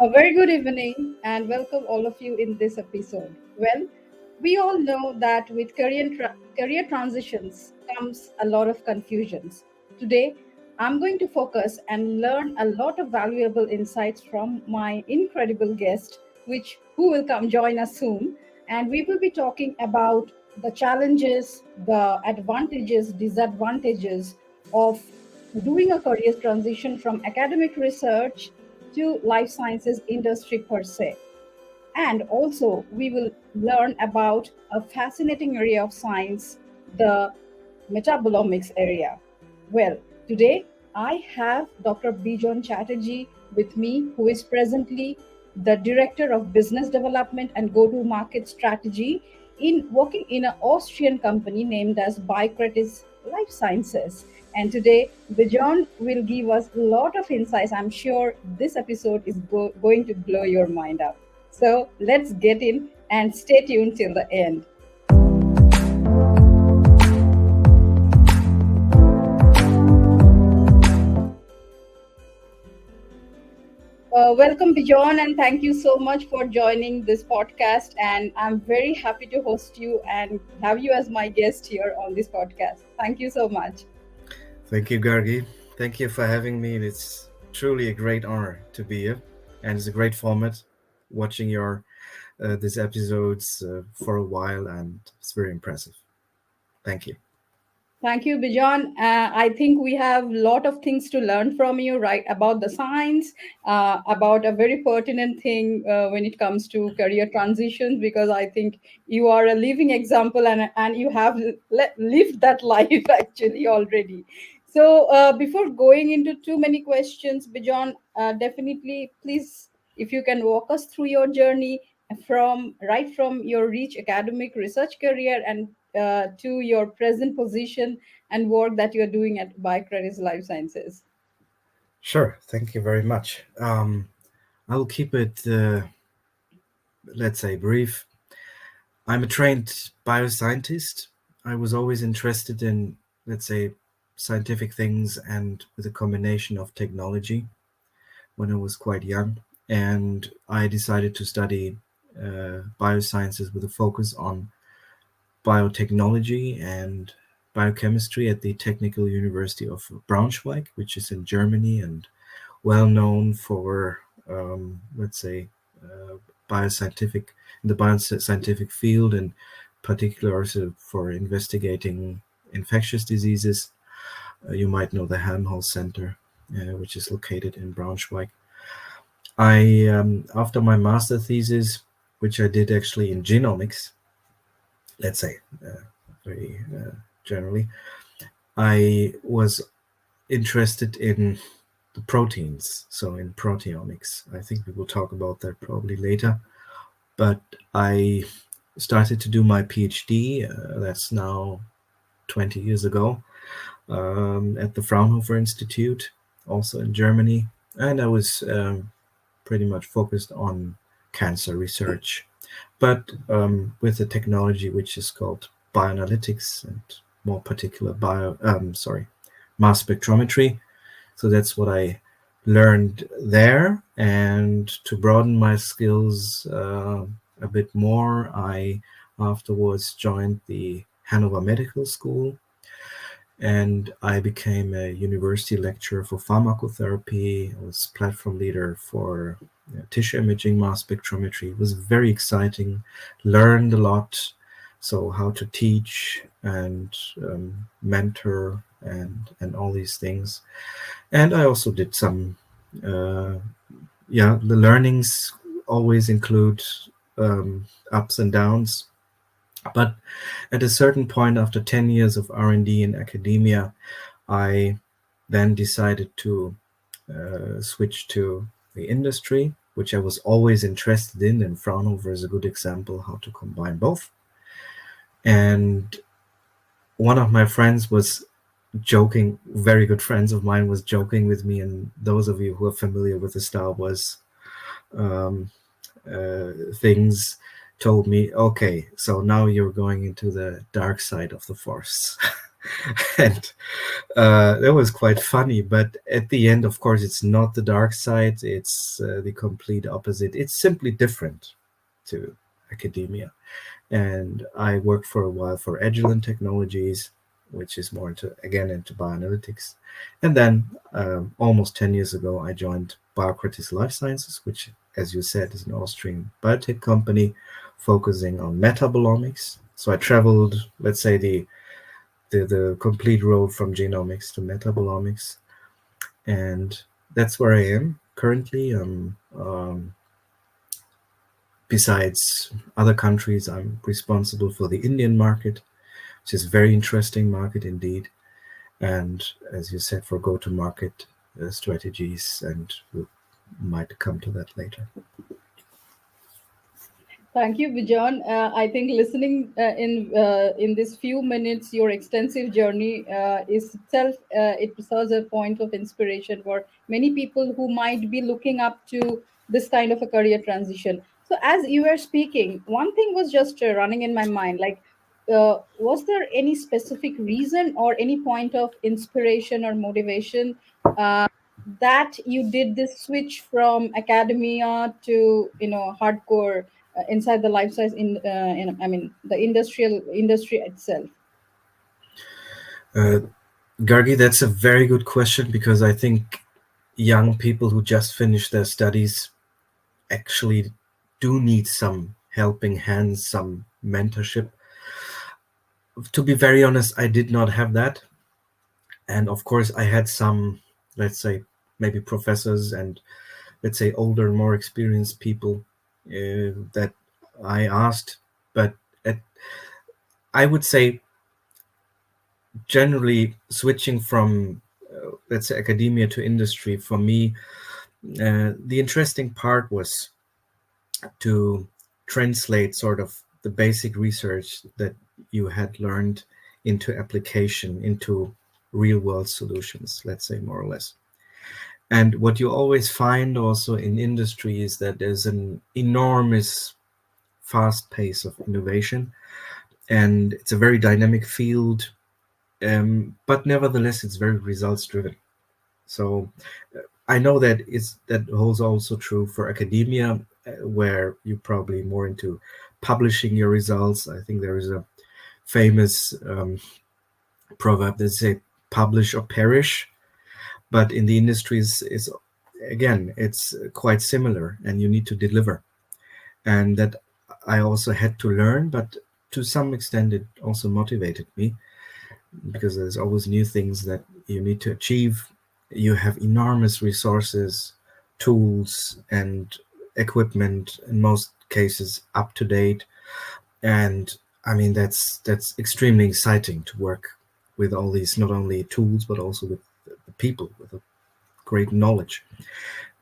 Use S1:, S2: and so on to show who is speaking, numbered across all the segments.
S1: A very good evening and welcome all of you in this episode. Well, we all know that with career transitions comes a lot of confusions. Today, I'm going to focus and learn a lot of valuable insights from my incredible guest, which who will come join us soon, and we will be talking about the challenges, the advantages, disadvantages of doing a career transition from academic research to life sciences industry per se. And also, we will learn about a fascinating area of science, the metabolomics area. Well, today I have Dr. Bijon Chatterji with me, who is presently the Director of Business Development and Go-to-Market Strategy in working in an Austrian company named as Biocrates Life Sciences. And today, Bijon will give us a lot of insights. I'm sure this episode is going to blow your mind up. So let's get in and stay tuned till the end. Welcome, Bijon, and thank you so much for joining this podcast. And I'm very happy to host you and have you as my guest here on this podcast. Thank you so much.
S2: Thank you, Gargi. Thank you for having me. It's truly a great honor to be here, and it's a great format. Watching your these episodes for a while, and it's very impressive. Thank you.
S1: Thank you, Bijan. I think we have a lot of things to learn from you, right? About the science, about a very pertinent thing when it comes to career transitions, because I think you are a living example and you have lived that life actually already. So, before going into too many questions, Bijan, definitely please, if you can walk us through your journey from right from your rich academic research career and to your present position and work that you're doing at Biocrates Life Sciences.
S2: Sure. Thank you very much. I'll keep it, let's say, brief. I'm a trained bioscientist. I was always interested in, let's say, scientific things and with a combination of technology when I was quite young. And I decided to study biosciences with a focus on biotechnology and biochemistry at the Technical University of Braunschweig, which is in Germany and well known for, let's say, bioscientific in the bioscientific field, and particularly also for investigating infectious diseases. You might know the Helmholtz Center, which is located in Braunschweig. After my master thesis, which I did actually in genomics, let's say very generally, I was interested in the proteins, so in proteomics. I think we will talk about that probably later. But I started to do my PhD, that's now 20 years ago, at the Fraunhofer Institute, also in Germany. And I was pretty much focused on cancer research, but with a technology which is called bioanalytics and more particular mass spectrometry. So that's what I learned there. And to broaden my skills a bit more, I afterwards joined the Hanover Medical School, and I became a university lecturer for pharmacotherapy. I was platform leader for tissue imaging mass spectrometry. It was very exciting, learned a lot. So how to teach and mentor and all these things. And I also did some, the learnings always include ups and downs. But at a certain point, after 10 years of R&D in academia, I then decided to switch to the industry, which I was always interested in, and Fraunhofer is a good example how to combine both. And one of my friends was joking, very good friends of mine was joking with me, and those of you who are familiar with the Star Wars things told me, okay, so now you're going into the dark side of the Force. And that was quite funny. But at the end, of course, it's not the dark side. It's the complete opposite. It's simply different to academia. And I worked for a while for Agilent Technologies, which is more into, again, into bioanalytics. And then almost 10 years ago, I joined Biocrates Life Sciences, which, as you said, is an Austrian biotech company focusing on metabolomics. So I traveled, let's say, the complete road from genomics to metabolomics. And that's where I am currently. Besides other countries, I'm responsible for the Indian market, which is a very interesting market indeed. And as you said, for go-to-market strategies, and we might come to that later.
S1: Thank you, Bijon. I think listening in these few minutes, your extensive journey is itself it serves a point of inspiration for many people who might be looking up to this kind of a career transition. So, as you were speaking, one thing was just running in my mind, like. Was there any specific reason or any point of inspiration or motivation that you did this switch from academia to hardcore inside the life science in I mean the industrial industry itself?
S2: Uh, Gargi, that's a very good question, because I think young people who just finished their studies actually do need some helping hands, some mentorship. To be very honest, I did not have that. And of course, I had some, let's say, maybe professors and, let's say, older, more experienced people that I asked. But at, I would say, generally, switching from, let's say, academia to industry, for me, the interesting part was to translate sort of the basic research that you had learned into application, into real world solutions, let's say, more or less. And what you always find also in industry is that there's an enormous fast pace of innovation, and it's a very dynamic field, but nevertheless it's very results driven. So I know that that holds also true for academia, where you're probably more into publishing your results. I think there is a famous proverb that say publish or perish, but in the industries is again it's quite similar, and you need to deliver. And that I also had to learn, but to some extent it also motivated me, because there's always new things that you need to achieve. You have enormous resources, tools, and equipment, in most cases up to date. And I mean, that's extremely exciting to work with all these, not only tools, but also with the people with a great knowledge.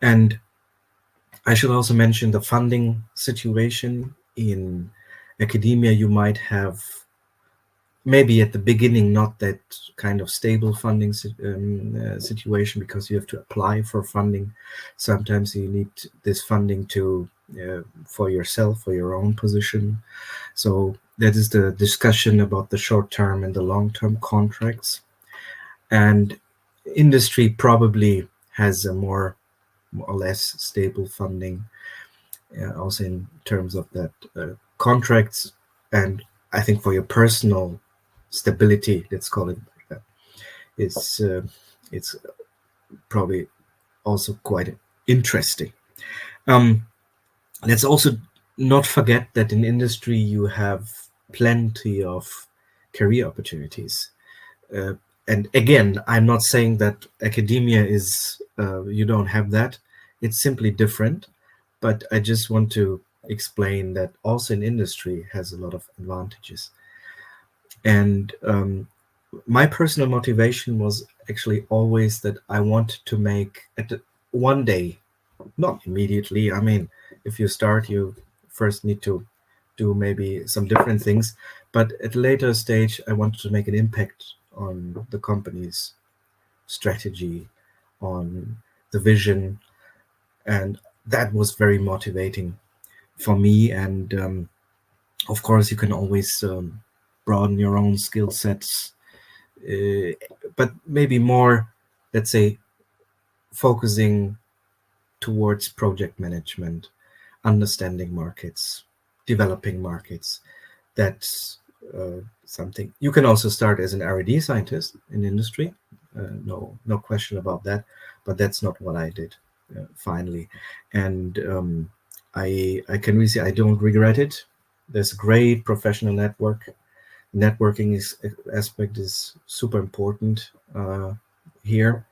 S2: And I should also mention the funding situation in academia. You might have, maybe at the beginning, not that kind of stable funding situation, because you have to apply for funding. Sometimes you need this funding to for yourself, for your own position. So that is the discussion about the short-term and the long-term contracts. And industry probably has a more or less stable funding, also in terms of that contracts. And I think for your personal stability, let's call it like that, it's probably also quite interesting. Um, let's also not forget that in industry you have plenty of career opportunities. Uh, and again, I'm not saying that academia is you don't have that. It's simply different. But I just want to explain that also in industry has a lot of advantages. And my personal motivation was actually always that I wanted to make one day, not immediately. I mean, if you start, you first need to do maybe some different things. But at a later stage, I wanted to make an impact on the company's strategy, on the vision. And that was very motivating for me. And of course, you can always broaden your own skill sets but maybe more, let's say, focusing towards project management, understanding markets, developing markets. That's something you can also start as an R&D scientist in industry. No question about that. But that's not what I did finally, and I can really say I don't regret it. There's a great professional network. Networking is aspect is super important here,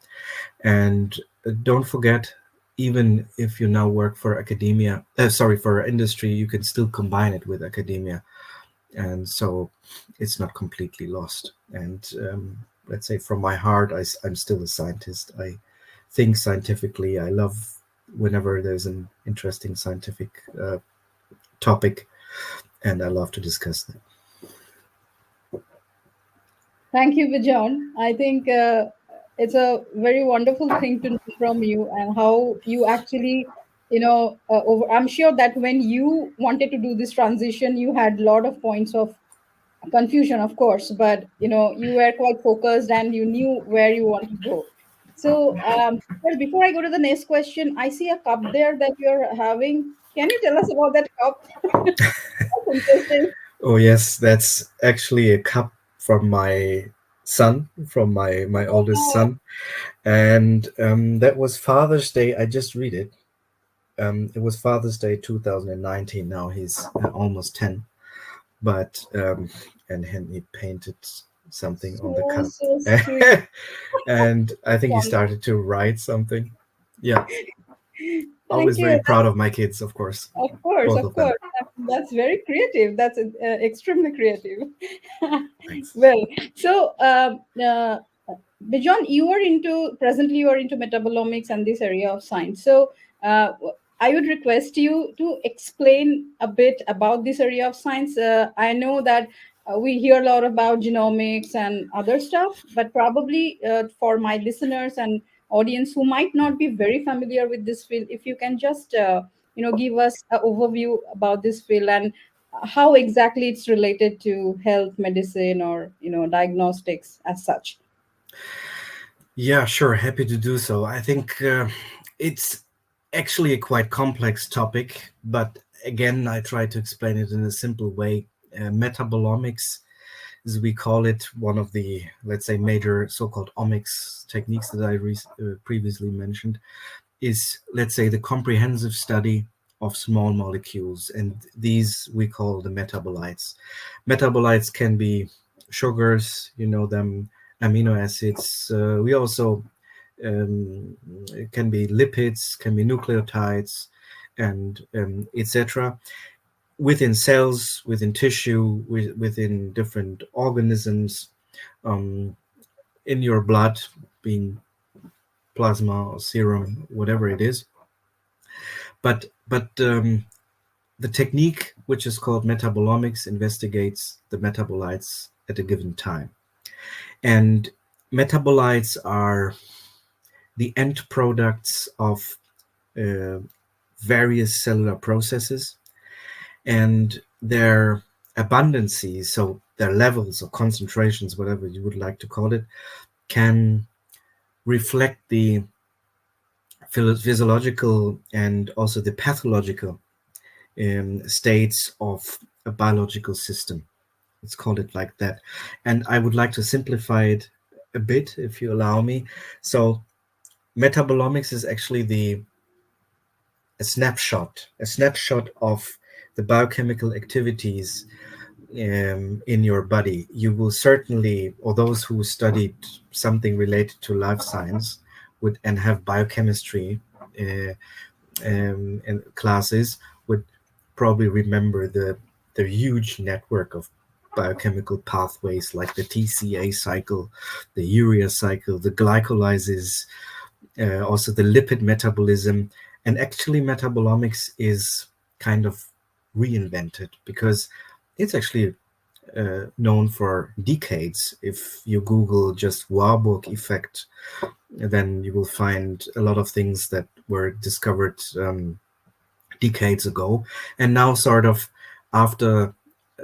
S2: and don't forget, even if you now work for academia, sorry, for industry, you can still combine it with academia, and so it's not completely lost. And let's say from my heart, I'm still a scientist. I think scientifically. I love whenever there's an interesting scientific topic, and I love to discuss that.
S1: Thank you, Bijon. I think it's a very wonderful thing to know from you, and how you actually, I'm sure that when you wanted to do this transition, you had a lot of points of confusion, of course, but you were quite focused and you knew where you want to go. So, well, before I go to the next question, I see a cup there that you're having. Can you tell us about that cup? That's interesting.
S2: Oh yes, that's actually a cup from my son, from my oldest
S1: Wow.
S2: son, and that was Father's Day. I just read it. It was Father's Day 2019. Now he's almost 10, but and he painted something on the
S1: So,
S2: cup,
S1: so sweet.
S2: and I think he
S1: Wonderful.
S2: started to write something. Yeah,
S1: Thank
S2: always very
S1: you.
S2: proud of my kids, of course,
S1: Of course,
S2: both
S1: of
S2: of them.
S1: course. That's very creative. That's extremely creative.
S2: Thanks.
S1: Well, so Bijon, presently you are into metabolomics and this area of science. So I would request you to explain a bit about this area of science. I know that we hear a lot about genomics and other stuff, but probably for my listeners and audience who might not be very familiar with this field, if you can just give us an overview about this field and how exactly it's related to health, medicine, or diagnostics as such.
S2: Yeah, sure. Happy to do so. I think it's actually a quite complex topic, but again, I try to explain it in a simple way. Metabolomics, as we call it, one of the, let's say, major so-called omics techniques that I previously mentioned, is, let's say, the comprehensive study of small molecules, and these we call the metabolites. Metabolites can be sugars, you know them, amino acids. We also it can be lipids, can be nucleotides, and etc. Within cells, within tissue, within different organisms, um, in your blood, being plasma or serum, whatever it is. But the technique, which is called metabolomics, investigates the metabolites at a given time. And metabolites are the end products of uh, various cellular processes, and their abundances, so their levels or concentrations, whatever you would like to call it, can reflect the physiological and also the pathological states of a biological system. Let's call it like that. And I would like to simplify it a bit, if you allow me. So, metabolomics is actually a snapshot of the biochemical activities in your body. You will certainly, or those who studied something related to life science would and have biochemistry uh, in classes, would probably remember the huge network of biochemical pathways like the TCA cycle, the urea cycle, the glycolysis, also the lipid metabolism. And actually, metabolomics is kind of reinvented because it's actually known for decades. If you Google just Warburg effect, then you will find a lot of things that were discovered decades ago. And now, sort of after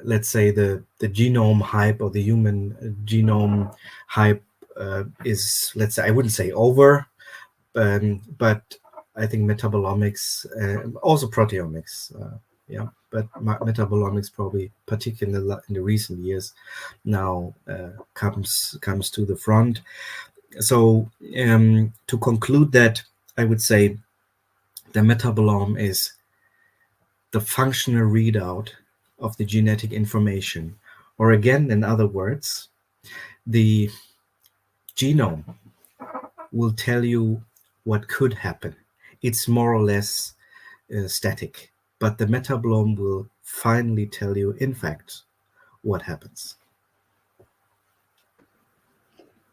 S2: let's say the genome hype or the human genome hype is, let's say, I wouldn't say over, but I think metabolomics, also proteomics, yeah, but metabolomics probably, particularly in the recent years, now comes to the front. So to conclude that, I would say the metabolome is the functional readout of the genetic information, or again, in other words, the genome will tell you what could happen. It's more or less static, but the metabolome will finally tell you, in fact, what happens.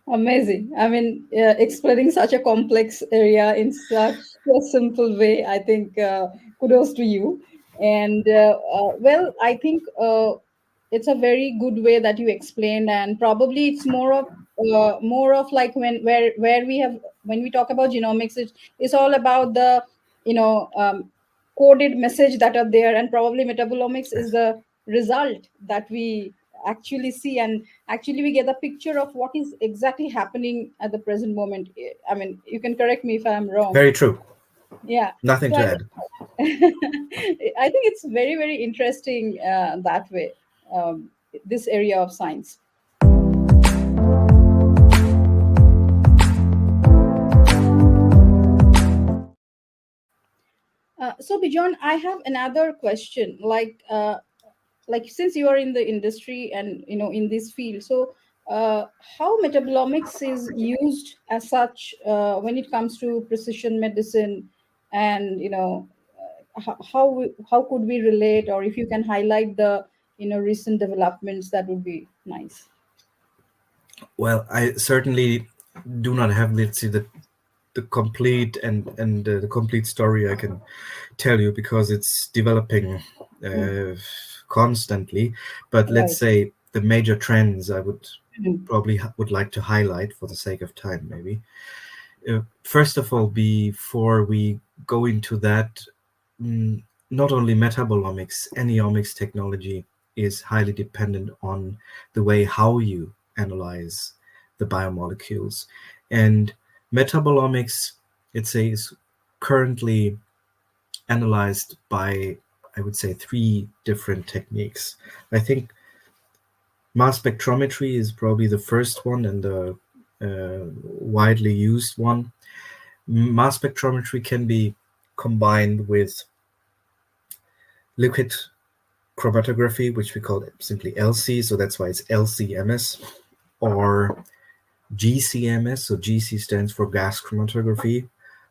S1: Amazing. I mean, explaining such a complex area in such a simple way, I think kudos to you. And well, I think it's a very good way that you explained, and probably it's more of like where we have when we talk about genomics, it's all about the you know coded message that are there, and probably metabolomics is the result that we actually see, and actually we get a picture of what is exactly happening at the present moment. I mean, you can correct me if I'm wrong.
S2: Very true.
S1: Yeah.
S2: Nothing
S1: So
S2: to
S1: I
S2: add.
S1: I think it's very, very interesting that way, this area of science. So Bijon, I have another question. Like since you are in the industry and in this field, so how metabolomics is used as such when it comes to precision medicine, and how could we relate, or if you can highlight the recent developments, that would be nice.
S2: Well, I certainly do not have, let's see, the complete and the complete story I can tell you, because it's developing
S1: Mm,
S2: uh, constantly. But let's
S1: right.
S2: say the major trends I would
S1: Mm,
S2: probably would like to highlight for the sake of time, maybe. First of all, before we go into that, mm, not only metabolomics, any omics technology is highly dependent on the way how you analyze the biomolecules. And metabolomics, let's say, is currently analyzed by, I would say, three different techniques. I think mass spectrometry is probably the first one and the widely used one. Mass spectrometry can be combined with liquid chromatography, which we call simply LC, so that's why it's LCMS, or GCMS, so GC stands for gas chromatography,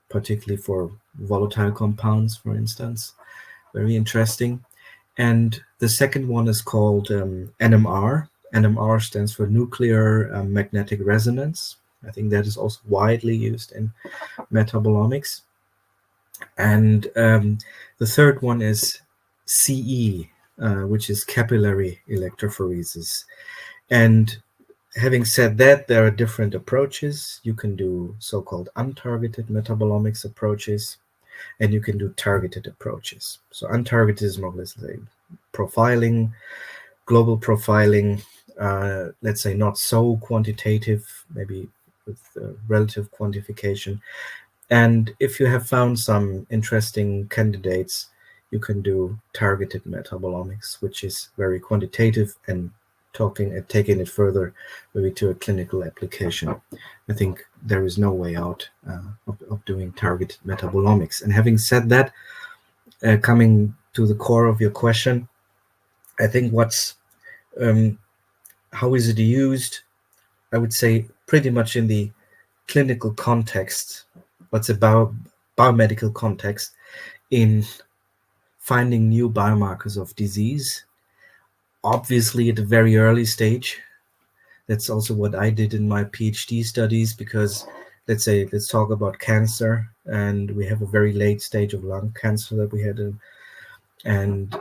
S2: particularly for volatile compounds, for instance. Very interesting. And the second one is called NMR. NMR stands for nuclear magnetic resonance. I think that is also widely used in metabolomics. And the third one is CE, which is capillary electrophoresis. And having said that, there are different approaches. You can do so-called untargeted metabolomics approaches, and you can do targeted approaches. So untargeted is more or less like profiling, global profiling, let's say not so quantitative, maybe with relative quantification. And if you have found some interesting candidates, you can do targeted metabolomics, which is very quantitative and taking it further, maybe to a clinical application. I think there is no way out of doing targeted metabolomics. And having said that, coming to the core of your question, I think um, how is it used? I would say pretty much in the clinical context, what's about biomedical context, in finding new biomarkers of disease. Obviously, at a very early stage. That's also what I did in my PhD studies, because let's talk about cancer, and we have a very late stage of lung cancer that we had, and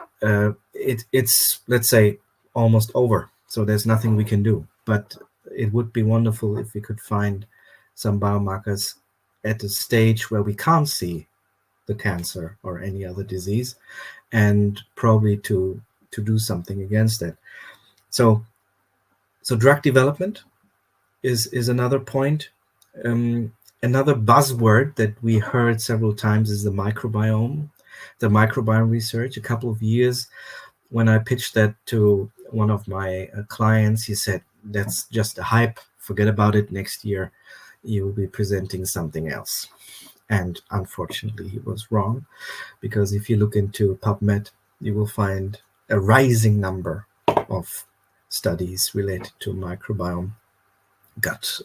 S2: it's, let's say, almost over. So there's nothing we can do. But it would be wonderful if we could find some biomarkers at a stage where we can't see the cancer or any other disease, and probably to to do something against it. So drug development is another point. Another buzzword that we heard several times is the microbiome research. A couple of years when I pitched that to one of my clients, he said, that's just a hype, forget about it, next year you will be presenting something else. And unfortunately he was wrong, because if you look into PubMed, you will find a rising number of studies related to microbiome, gut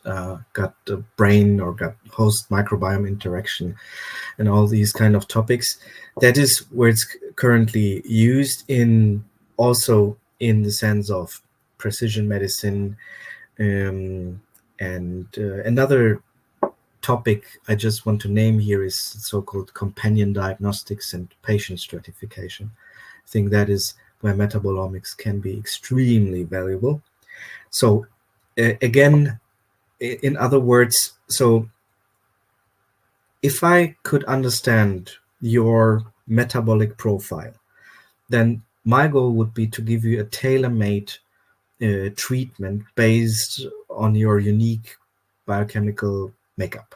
S2: brain or gut host microbiome interaction, and all these kind of topics. That is where it's currently used, in also in the sense of precision medicine. And another topic I just want to name here is so-called companion diagnostics and patient stratification. I think that is where metabolomics can be extremely valuable. So again, in other words, so if I could understand your metabolic profile, then my goal would be to give you a tailor-made treatment based on your unique biochemical makeup.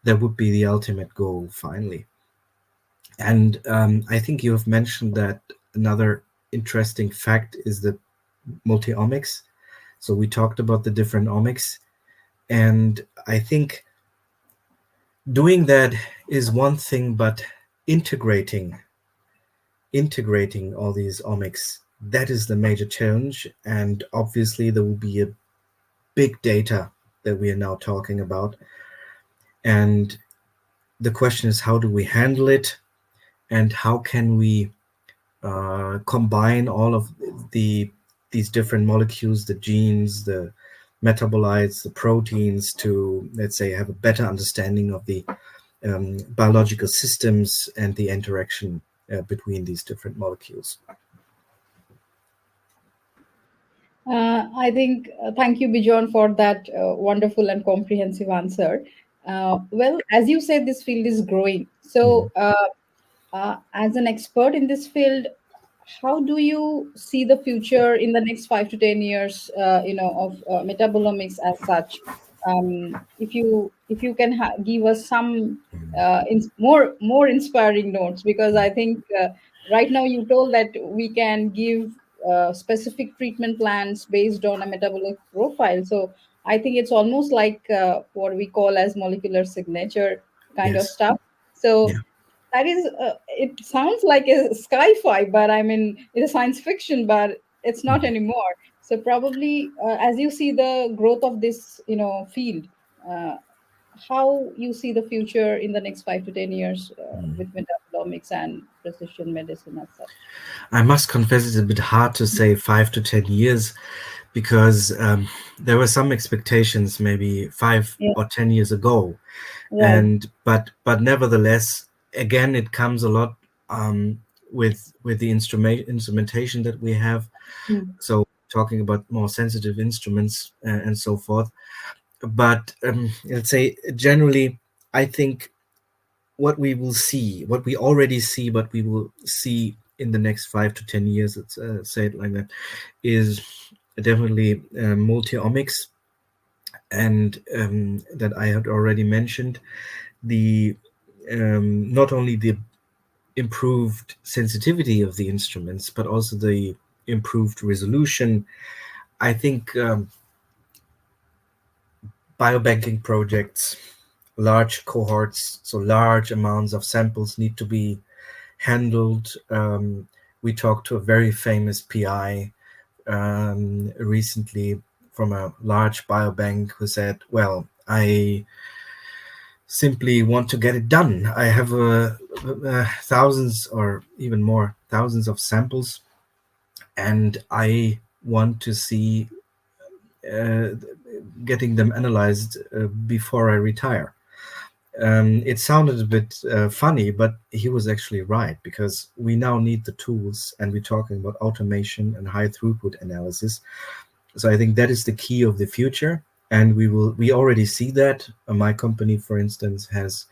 S2: That would be the ultimate goal, finally. And I think you have mentioned that another interesting fact is the multi-omics. So we talked about the different omics, and I think doing that is one thing, but integrating all these omics, that is the major challenge. And obviously there will be a big data that we are now talking about, and the question is, how do we handle it, and how can we combine all of these different molecules, the genes, the metabolites, the proteins, to, let's say, have a better understanding of the biological systems and the interaction between these different molecules.
S1: I think, thank you, Bijon, for that wonderful and comprehensive answer. Well, as you said, this field is growing. So, as an expert in this field, how do you see the future in the next 5 to 10 years? Of metabolomics as such. If you can give us some more inspiring notes, because I think right now you told that we can give specific treatment plans based on a metabolic profile. So I think it's almost like what we call as molecular signature kind of
S2: Yes.
S1: stuff. So
S2: Yeah.
S1: that is, it sounds like a sci-fi, but I mean, it is science fiction, but it's not
S2: Mhm.
S1: anymore. So probably, as you see the growth of this, field, uh, how you see the future in the next 5 to 10 years with metabolomics and precision medicine as such.
S2: I must confess it's a bit hard to say 5 to 10 years, because there were some expectations maybe 5 or 10 years ago,
S1: Right.
S2: and but nevertheless, again, it comes a lot with the instrumentation that we have.
S1: Mm.
S2: So talking about more sensitive instruments and so forth. But let's say generally, I think what we already see, but we will see in the next 5 to 10 years, let's say it like that, is definitely multi-omics, and that I had already mentioned, the not only the improved sensitivity of the instruments, but also the improved resolution. I think biobanking projects, large cohorts, so large amounts of samples need to be handled. We talked to a very famous PI recently from a large biobank who said, well, I simply want to get it done. I have thousands or even more thousands of samples, and I want to see uh, getting them analyzed before I retire. It sounded a bit funny, but he was actually right, because we now need the tools, and we're talking about automation and high throughput analysis. So I think that is the key of the future, and we already see that. My company, for instance, has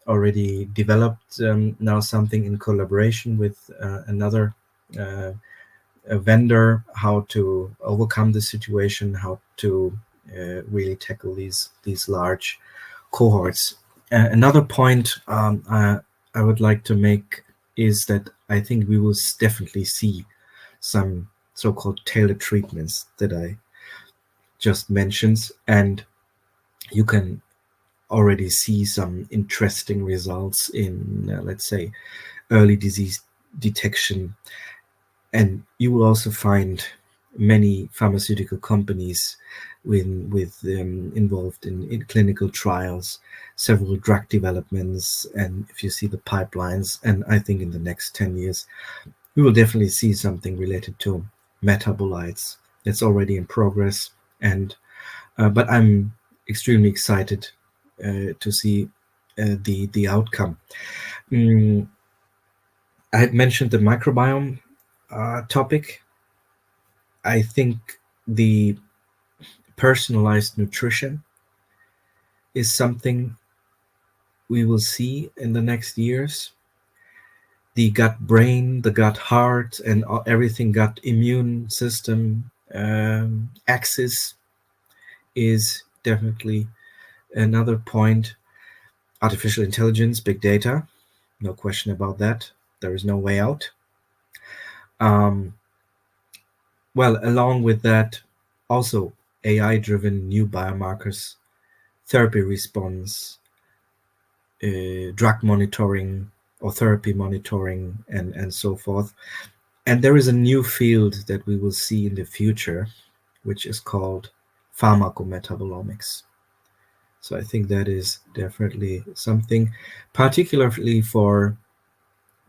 S2: already developed now something in collaboration with another a vendor, how to overcome the situation, how to really tackle these large cohorts. Another point I would like to make is that I think we will definitely see some so-called tailored treatments that I just mentioned, and you can already see some interesting results in, let's say, early disease detection. And you will also find many pharmaceutical companies involved in clinical trials, several drug developments, and if you see the pipelines, and I think in the next 10 years, we will definitely see something related to metabolites. It's already in progress, and but I'm extremely excited to see the outcome. Mm, I had mentioned the microbiome topic. I think the personalized nutrition is something we will see in the next years. The gut brain, the gut heart, and everything gut immune system axis is definitely another point. Artificial intelligence, big data, no question about that. There is no way out. Um, well, along with that, also AI driven new biomarkers, therapy response, drug monitoring or therapy monitoring, and so forth. And there is a new field that we will see in the future, which is called pharmacometabolomics. So I think that is definitely something, particularly for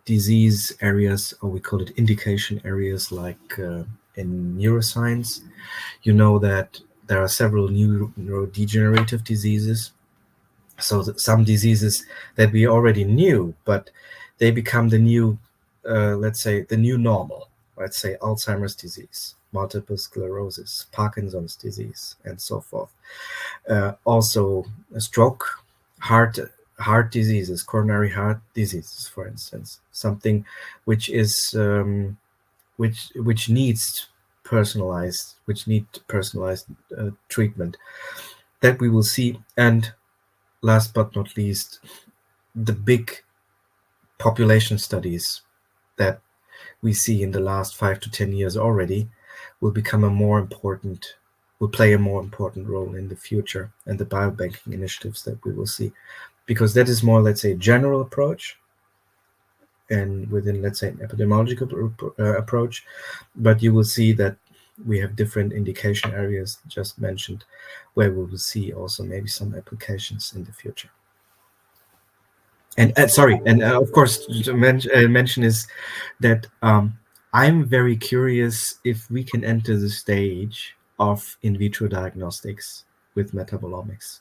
S2: disease areas, or we call it indication areas, like in neuroscience. You know that there are several new neurodegenerative diseases. So some diseases that we already knew, but they become the new, let's say, the new normal. Let's say Alzheimer's disease, multiple sclerosis, Parkinson's disease, and so forth. Also, a stroke, heart diseases, coronary heart diseases, for instance, something which is which needs personalized treatment that we will see. And last but not least, the big population studies that we see in the last 5 to 10 years already will become a more important will play a more important role in the future, and the biobanking initiatives that we will see, because that is more, let's say, general approach and within, let's say, an epidemiological approach. But you will see that we have different indication areas just mentioned where we will see also maybe some applications in the future. And sorry, and of course, to mention is that I'm very curious if we can enter the stage of in vitro diagnostics with metabolomics.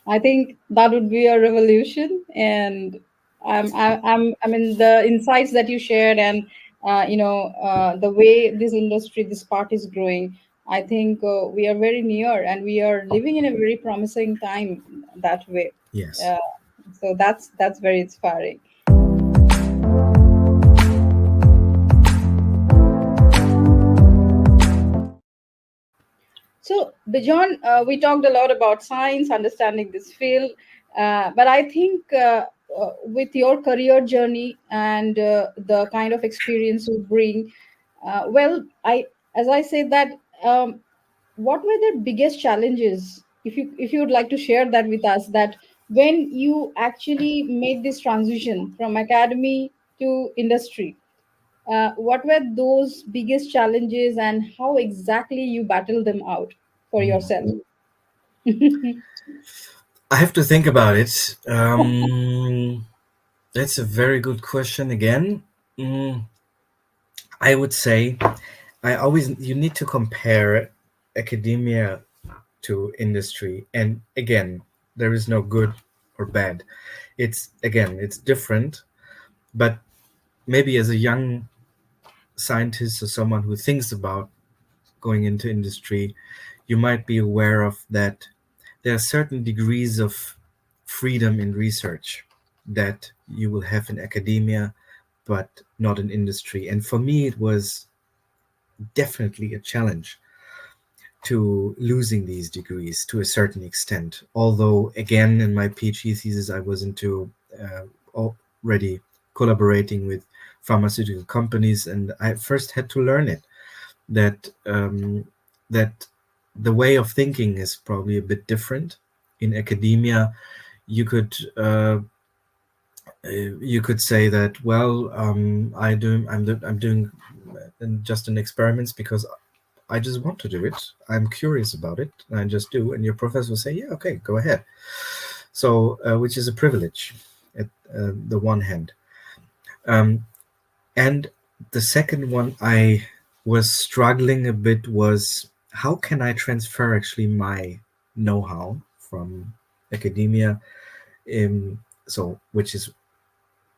S1: I think that would be a revolution, and I mean, the insights that you shared, and the way this industry, this part is growing. I think we are very near, and we are living in a very promising time that way.
S2: Yes.
S1: Uh, so that's very inspiring. So, Bijon, we talked a lot about science, understanding this field, but I think with your career journey and the kind of experience you bring, as I said that, what were the biggest challenges, if you would like to share that with us, that when you actually made this transition from academy to industry, what were those biggest challenges and how exactly you battled them out for
S2: Mm.
S1: yourself?
S2: I have to think about it. That's a very good question again. Mm, I would say I always you need to compare academia to industry, and again, there is no good or bad. It's different, but maybe as a young scientist or someone who thinks about going into industry, you might be aware of that there are certain degrees of freedom in research that you will have in academia, but not in industry. And for me, it was definitely a challenge to losing these degrees to a certain extent. Although, again, in my PhD thesis, I was into already collaborating with pharmaceutical companies, and I first had to learn it that the way of thinking is probably a bit different. In academia, you could you could say that, well, I'm doing just an experiments because I just want to do it. I'm curious about it, and I just do. And your professor will say, "Yeah, okay, go ahead." So, which is a privilege at the one hand, um, and the second one I was struggling a bit was how can I transfer actually my know-how from academia, so which is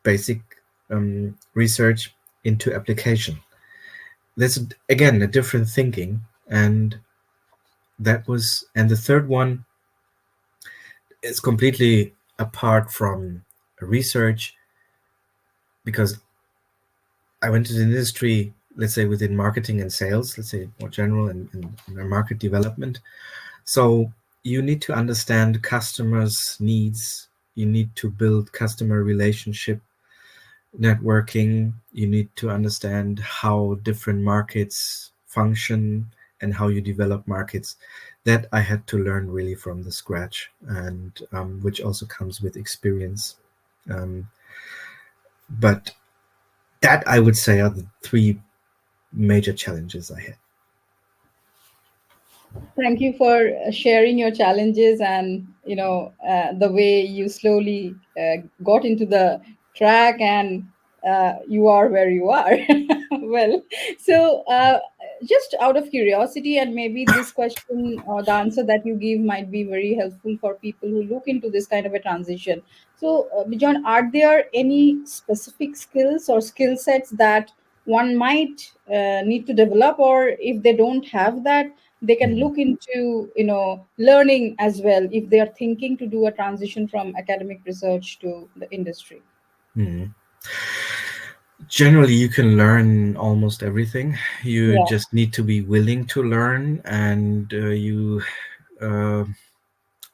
S2: basic research into application. That's again a different thinking, and the third one is completely apart from research because I went to the industry, let's say within marketing and sales, let's say more general and market development. So you need to understand customers' needs. You need to build customer relationship networking. You need to understand how different markets function and how you develop markets. That I had to learn really from the scratch, and which also comes with experience. Um, but that I would say are the three major challenges I had.
S1: Thank you for sharing your challenges and the way you slowly got into the track and you are where you are. Well, so just out of curiosity, and maybe this question or the answer that you give might be very helpful for people who look into this kind of a transition. So, Bijon, are there any specific skills or skill sets that one might need to develop, or if they don't have that, they can
S2: Mhm.
S1: look into learning as well if they are thinking to do a transition from academic research to the industry?
S2: Mhm. Generally, you can learn almost everything. You
S1: Yeah.
S2: just need to be willing to learn, and you uh,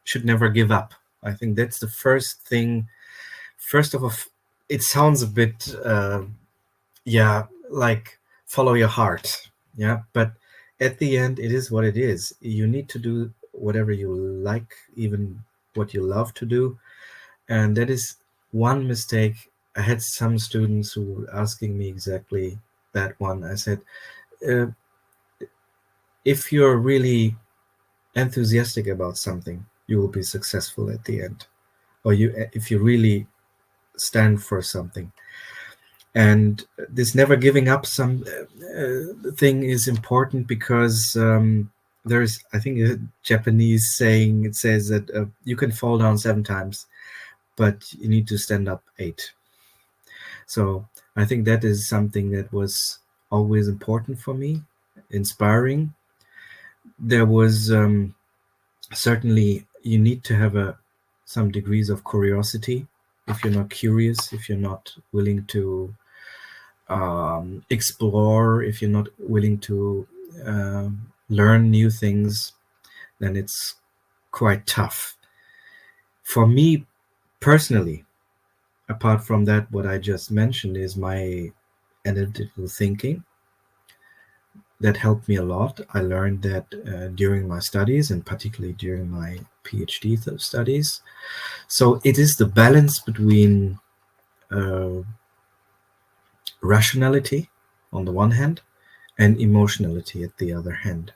S2: should never give up. I think that's the first thing. First of all, it sounds a bit, yeah, like follow your heart. Yeah. But at the end, it is what it is. You need to do whatever you like, even what you love to do. And that is one mistake. I had some students who were asking me exactly that one. I said, uh, if you're really enthusiastic about something, you will be successful at the end. Or if you really stand for something. And this never giving up some thing is important because there's, I think, a Japanese saying. It says that you can fall down 7 times, but you need to stand up 8. So I think that is something that was always important for me, inspiring. There was certainly you need to have some degrees of curiosity. If you're not curious, if you're not willing to explore, if you're not willing to learn new things, then it's quite tough. For me personally, apart from that, what I just mentioned is my analytical thinking that helped me a lot. I learned that during my studies, and particularly during my PhD studies. So it is the balance between uh, rationality on the one hand and emotionality at the other hand,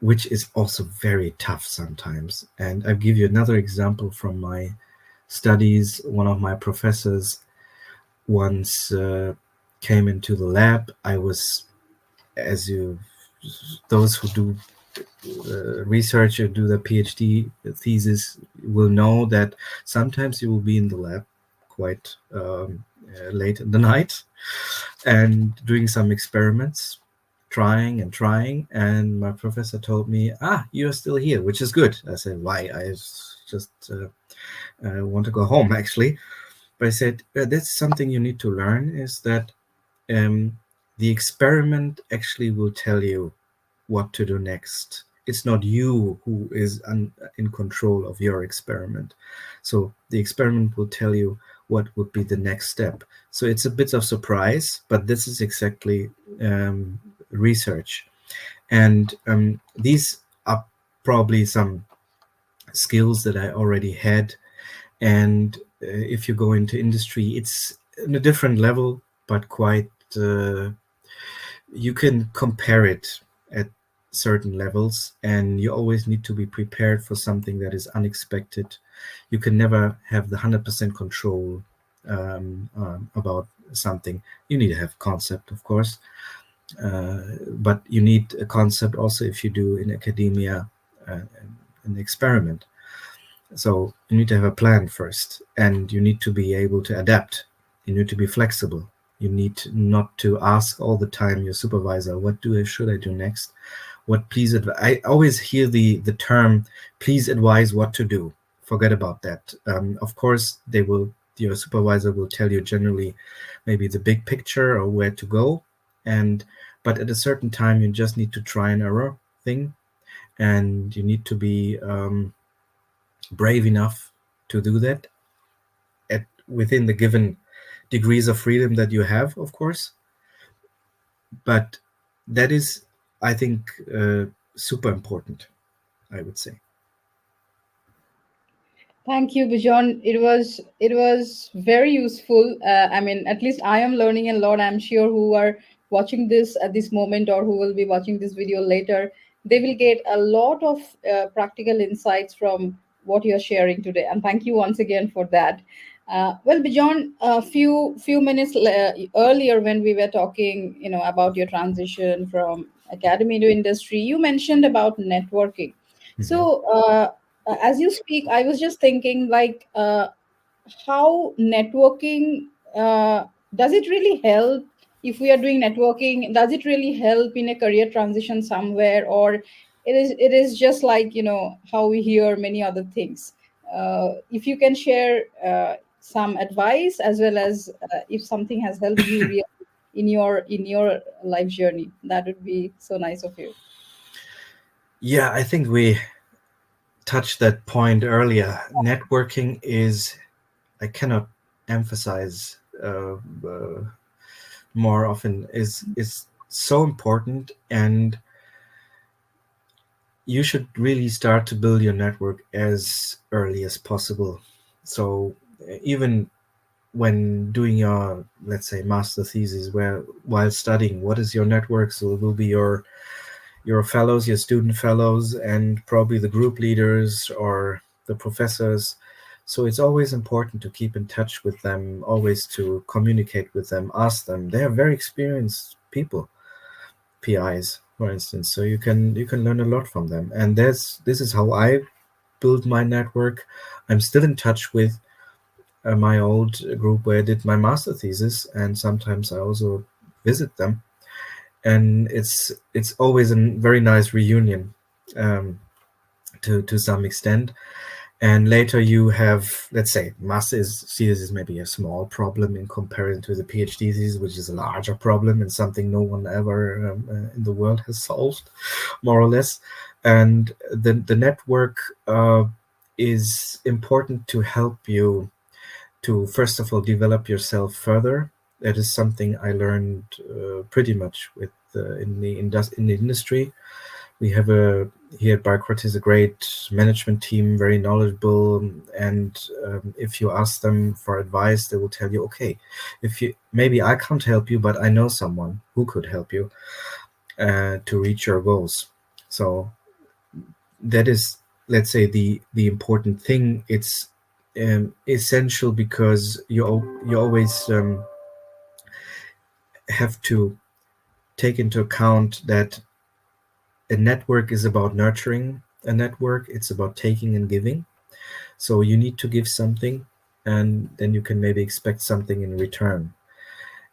S2: which is also very tough sometimes. And I'll give you another example from my studies. One of my professors once came into the lab. I was, as you, those who do research or do the PhD thesis will know that sometimes you will be in the lab quite late in the night and doing some experiments, trying and trying. And my professor told me, you're still here, which is good. I said, why? I just want to go home, actually. But I said, that's something you need to learn, is that um, The experiment actually will tell you what to do next. It's not you who is in control of your experiment. So the experiment will tell you what would be the next step. So it's a bit of surprise, but this is exactly research. And these are probably some skills that I already had. And if you go into industry, it's in a different level, but quite you can compare it at certain levels, and you always need to be prepared for something that is unexpected. You can never have the 100% control about something. You need to have concept, of course, but you need a concept also if you do in academia an experiment. So you need to have a plan first, and you need to be able to adapt. You need to be flexible. You need not to ask all the time your supervisor, "What should I do next? What please advise?" I always hear the term, "Please advise what to do." Forget about that. Of course, your supervisor will tell you generally, maybe the big picture or where to go, and but at a certain time, you just need to try and error thing, and you need to be brave enough to do that at within the given degrees of freedom that you have, of course. But that is, I think, super important, I would say.
S1: Thank you, Bijon. It was very useful. I mean, at least I am learning a lot. I'm sure who are watching this at this moment or who will be watching this video later, they will get a lot of practical insights from what you're sharing today. And thank you once again for that. Well, Bijon, a few minutes earlier when we were talking, about your transition from academy to industry, you mentioned about networking.
S2: Mhm.
S1: So, as you speak, I was just thinking, like, how networking does it really help if we are doing networking? Does it really help in a career transition somewhere, or it is just like how we hear many other things? If you can share some advice as well as if something has helped you really in your life journey, that would be so nice of you.
S2: Yeah, I think we touched that point earlier. Networking is, I cannot emphasize more often, is so important, and you should really start to build your network as early as possible. So even when doing your, let's say, master thesis, where while studying, what is your network? So it will be your fellows, your student fellows, and probably the group leaders or the professors. So it's always important to keep in touch with them, always to communicate with them, ask them. They are very experienced people, PIs, for instance. So you can learn a lot from them. And this is how I built my network. I'm still in touch with my old group where I did my master thesis, and sometimes I also visit them, and it's always a very nice reunion, um, to some extent. And later you have, let's say, master thesis is maybe a small problem in comparison to the PhD thesis, which is a larger problem and something no one ever in the world has solved, more or less. And the network is important to help you to, first of all, develop yourself further. That is something I learned pretty much with in the industry. We have a here at Biocrates a great management team, very knowledgeable, and if you ask them for advice, they will tell you, okay, if you maybe I can't help you, but I know someone who could help you to reach your goals. So that is, let's say, the important thing. It's essential because you always have to take into account that a network is about nurturing a network. It's about taking and giving. So you need to give something, and then you can maybe expect something in return.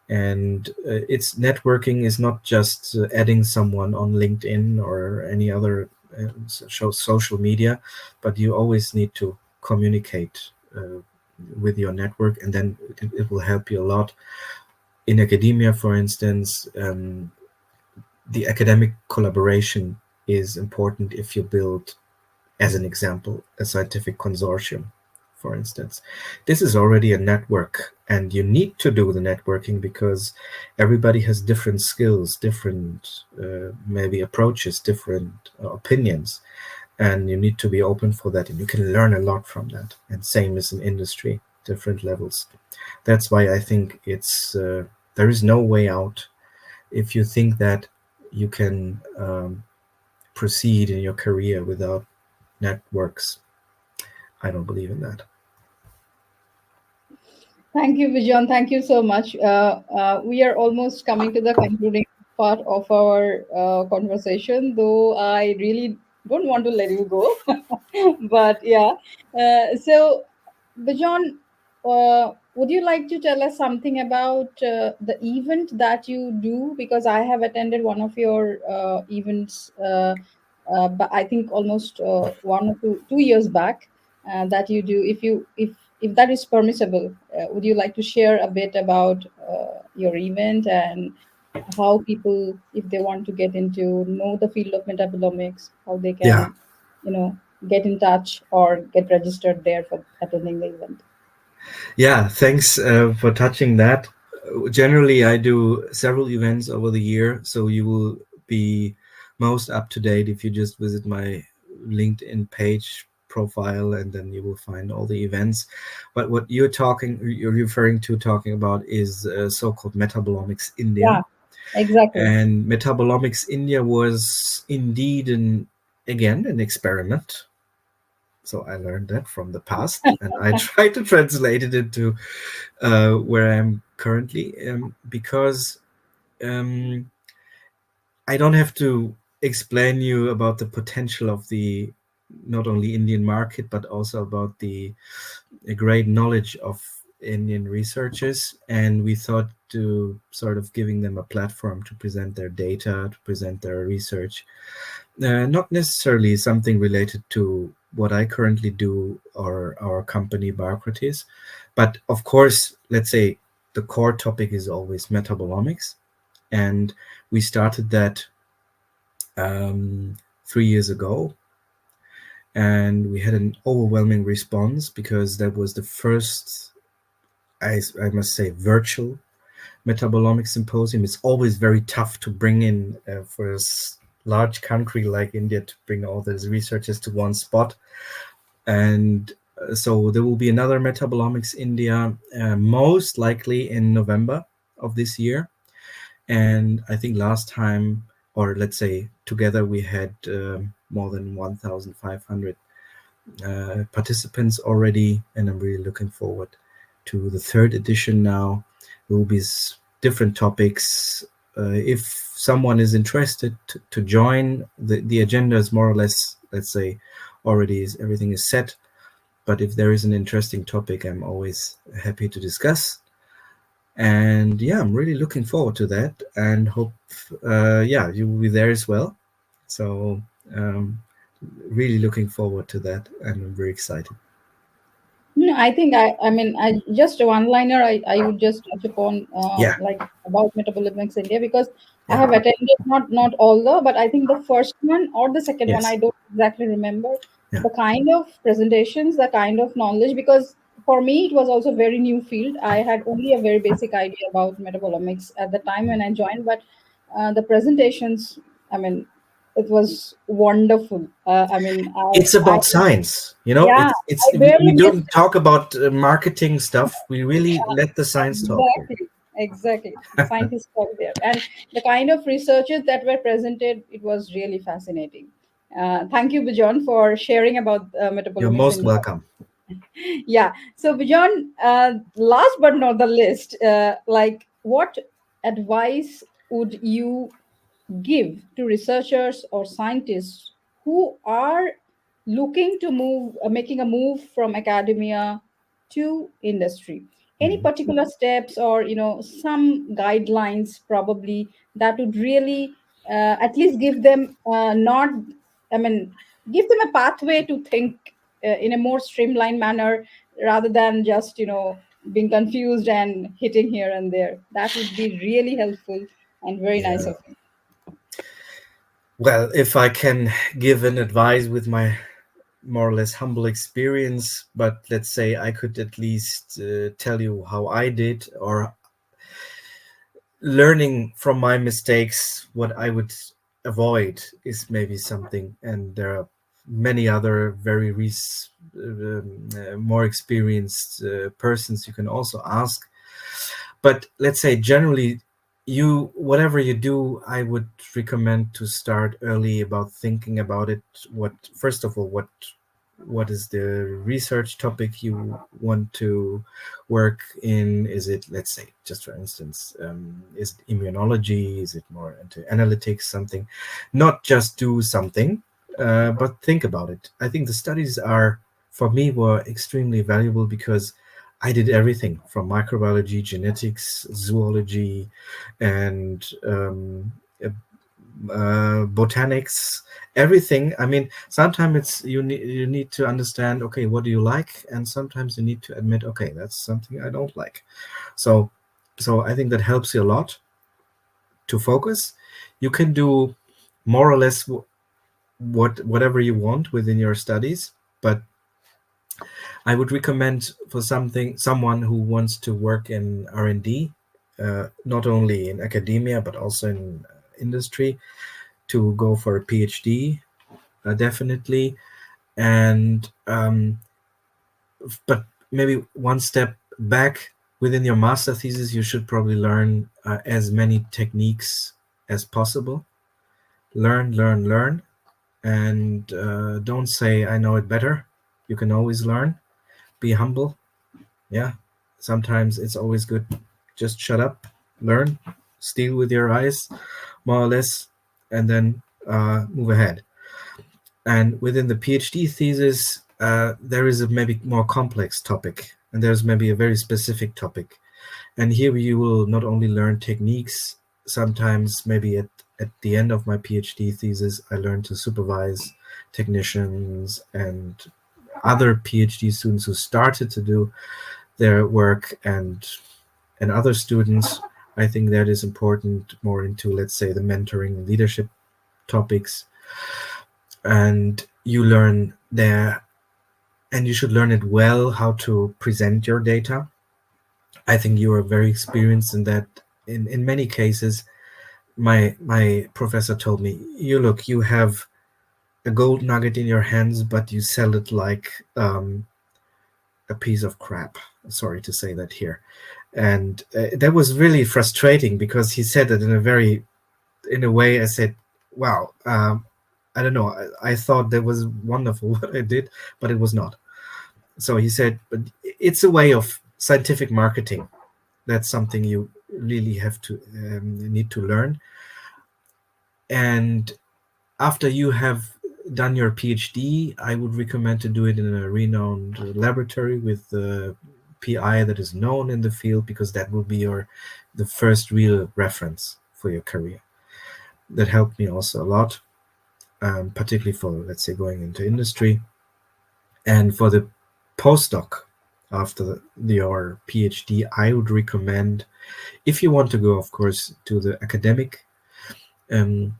S2: And it's networking is not just adding someone on LinkedIn or any other social media, but you always need to communicate with your network, and then it will help you a lot in academia, for instance, the academic collaboration is important if you build, as an example, a scientific consortium, for instance. This is already a network, and you need to do the networking because everybody has different skills, different maybe approaches, different opinions, and you need to be open for that, and you can learn a lot from that. And same as in industry, different levels. That's why I think it's there is no way out if you think that you can proceed in your career without networks. I don't believe in that.
S1: Thank you, Bijon. Thank you so much. We are almost coming to the concluding part of our conversation, though I really don't want to let you go. But yeah, so Bijon, would you like to tell us something about the event that you do? Because I have attended one of your events, but I think almost 1 or 2 years back that you do. If that is permissible, would you like to share a bit about your event and how people, if they want to get into know the field of metabolomics, how they
S2: Yeah,
S1: can, you know, get in touch or get registered there for attending the event?
S2: yeah. Thanks for touching that. Generally, I do several events over the year, so you will be most up to date if you just visit my LinkedIn page profile, and then you will find all the events. But what you're referring to, talking about, is so-called Metabolomics India.
S1: Yeah, exactly.
S2: And Metabolomics India was indeed an experiment. So I learned that from the past, and I try to translate it into where I am currently, because um, I don't have to explain you about the potential of the not only Indian market but also about the great knowledge of Indian researchers, and we thought to sort of giving them a platform to present their data, to present their research, not necessarily something related to what I currently do or our company Biocrates, but of course, let's say the core topic is always metabolomics, and we started that 3 years ago, and we had an overwhelming response because that was the first, I must say, virtual metabolomics symposium. It's always very tough to bring in for a large country like India to bring all those researchers to one spot. And so there will be another Metabolomics India, most likely in November of this year. And I think last time, or let's say together, we had more than 1,500 participants already, and I'm really looking forward to the third edition now. There will be different topics. If someone is interested to join, the agenda is more or less, let's say, already everything is set. But if there is an interesting topic, I'm always happy to discuss. And yeah, I'm really looking forward to that, and hope you will be there as well. So really looking forward to that, and I'm very excited.
S1: No, I mean, I just a one-liner. I would just touch upon
S2: Yeah,
S1: like about Metabolomics India because I
S2: yeah,
S1: have attended not all the, but I think the first one or the second one. I
S2: yes,
S1: don't exactly remember
S2: yeah.
S1: the kind of presentations, the kind of knowledge. Because for me, it was also very new field. I had only a very basic idea about metabolomics at the time when I joined, but the presentations, I mean, it was wonderful. I mean,
S2: It's
S1: I
S2: about science, you know.
S1: yeah,
S2: It's
S1: I
S2: we
S1: barely missed
S2: don't talk about marketing stuff. We really let the science talk here.
S1: exactly, exactly. The scientists talk there, and the kind of researches that were presented, it was really fascinating. Thank you, Bijon, for sharing about
S2: You're
S1: metabolomics
S2: most
S1: India.
S2: welcome.
S1: Yeah. So, Bijon, last but not the least, like what advice would you give to researchers or scientists who are looking to move, making a move from academia to industry? Any
S2: Mhm.
S1: particular steps or some guidelines probably that would really at least give them not, I mean, give them a pathway to think in a more streamlined manner rather than just being confused and hitting here and there. That would be really helpful and very nice
S2: Yeah.
S1: of you.
S2: Well, if I can give an advice with my more or less humble experience, but let's say I could at least tell you how I did, or learning from my mistakes, what I would avoid is maybe something. And there are many other very more experienced persons you can also ask. But let's say generally, you whatever you do, I would recommend to start early about thinking about it. What first of all, what is the research topic you want to work in? Is it, let's say, just for instance, is it immunology? Is it more into analytics? Something, not just do something, but think about it. I think the studies are, for me, were extremely valuable because I did everything from microbiology, genetics, zoology, and botanics, everything. I mean, sometimes you need to understand, okay, what do you like, and sometimes you need to admit, okay, that's something I don't like. So I think that helps you a lot to focus. You can do more or less whatever you want within your studies, but I would recommend for someone who wants to work in R&D, not only in academia but also in industry, to go for a PhD, definitely. And but maybe one step back, within your master thesis, you should probably learn as many techniques as possible. Learn, and don't say I know it better. You can always learn. Be humble. Yeah, sometimes it's always good. Just shut up, learn, steal with your eyes, more or less, and then move ahead. And within the PhD thesis, there is a maybe more complex topic, and there's maybe a very specific topic. And here you will not only learn techniques, sometimes maybe at the end of my PhD thesis, I learned to supervise technicians and other PhD students who started to do their work, and other students. I think that is important, more into, let's say, the mentoring and leadership topics. And you learn there, and you should learn it well, how to present your data. I think you are very experienced in that. In many cases, my professor told me, you have a gold nugget in your hands, but you sell it like a piece of crap. Sorry to say that here. And that was really frustrating because he said it in a way. I said, wow, I don't know. I thought that was wonderful what I did, but it was not. So he said, but it's a way of scientific marketing. That's something you really have to need to learn. And after you have done your PhD, I would recommend to do it in a renowned laboratory with the PI that is known in the field, because that will be the first real reference for your career. That helped me also a lot, particularly for, let's say, going into industry. And for the postdoc after your PhD, I would recommend, if you want to go, of course, to the academic, um,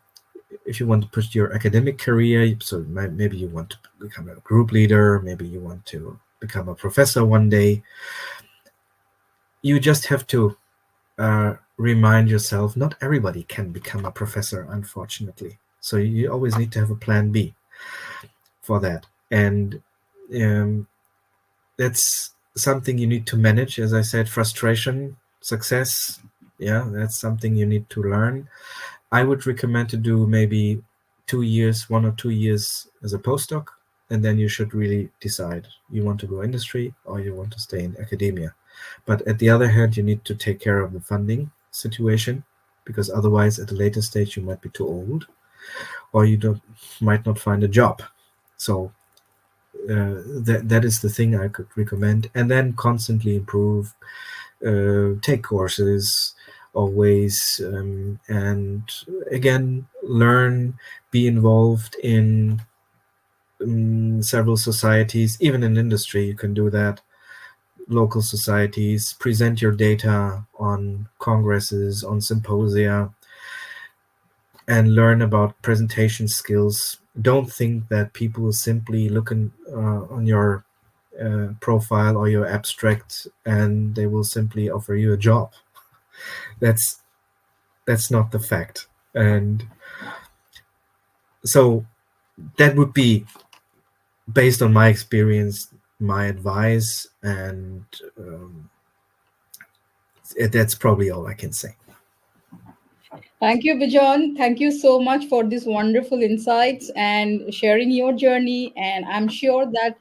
S2: if you want to push your academic career, so maybe you want to become a group leader, maybe you want to become a professor one day, you just have to remind yourself, not everybody can become a professor, unfortunately. So you always need to have a plan B for that. And um, that's something you need to manage. As I said, frustration, success, yeah, that's something you need to learn. I would recommend to do maybe 2 years, 1 or 2 years as a postdoc, and then you should really decide you want to go industry or you want to stay in academia. But at the other hand, you need to take care of the funding situation, because otherwise at a later stage you might be too old, or you might not find a job. So that is the thing I could recommend. And then constantly improve, take courses always, and again, learn, be involved in several societies. Even in industry you can do that. local societies, present your data on congresses, on symposia, and learn about presentation skills. Don't think that people will simply look on your profile or your abstract and they will simply offer you a job. That's that's not the fact. And so that would be, based on my experience, my advice, and that's probably all I can say.
S1: Thank you, Bijon. Thank you so much for these wonderful insights and sharing your journey. And I'm sure that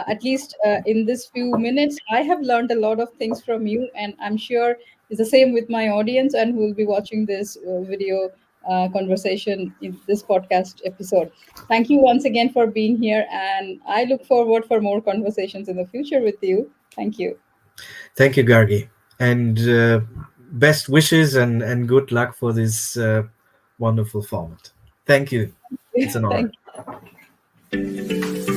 S1: at least in this few minutes, I have learned a lot of things from you. And I'm sure it's the same with my audience and who will be watching this video conversation in this podcast episode. Thank you once again for being here. And I look forward for more conversations in the future with you. Thank you.
S2: Thank you, Gargi, and best wishes and good luck for this wonderful format. Thank you. It's an honor.
S1: Thank you.